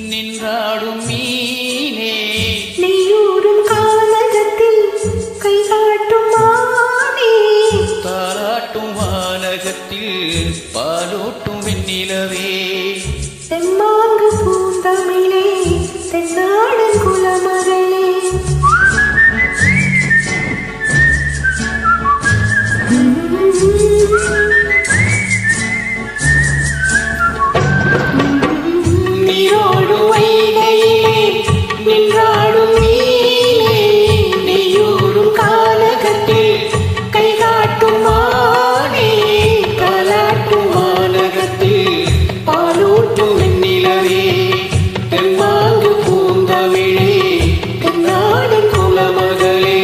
நின்றாடும் மீனே நெய்யூரும் கானகத்தில் கை காட்டும் மானே தாராட்டும் வானகத்தில் பாலூட்டும் வெண்ணிலவே தெம்மாங்கு பூந்தமிழே தென்னாடன் குலமகளே நீரோடு வைகையிலே நின்றாடும் மீனே நெய்யூரும் கானகத்தில் கை காட்டும் மானே தாலாட்டும் வானகத்தில் பாலூட்டும் வெண்ணிலவே தெம்மாங்கு பூந்தமிழே தென்னாடன் குலமகளே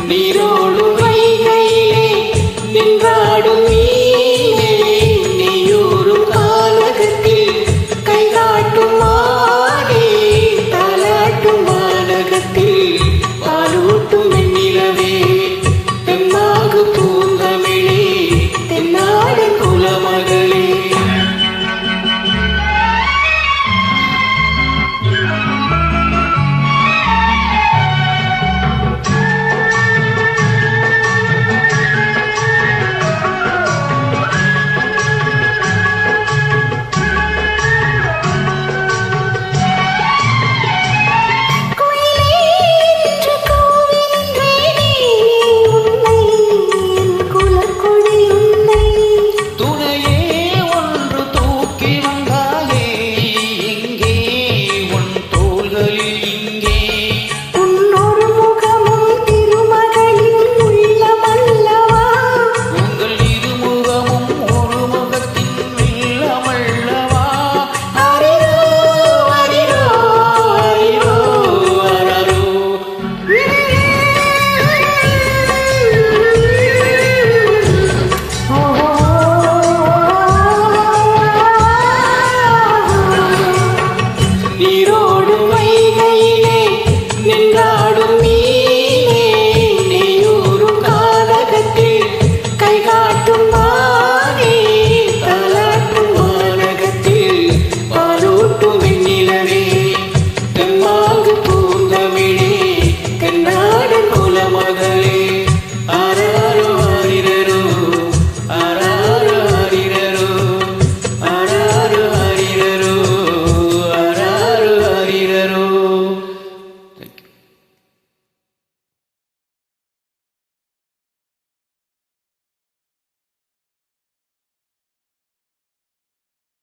நீரோடு வைகையிலே நின்றாடும் மீனே நெய்யூரும் கானகத்தில் கை காட்டும் மானே தாலாட்டும் வானகத்தில் பாலூட்டும் வெண்ணிலவே தெம்மாங்கு பூந்தமிழே தென்னாடன் குலமகளே நீரோடு வைகையிலே நின்றாடும்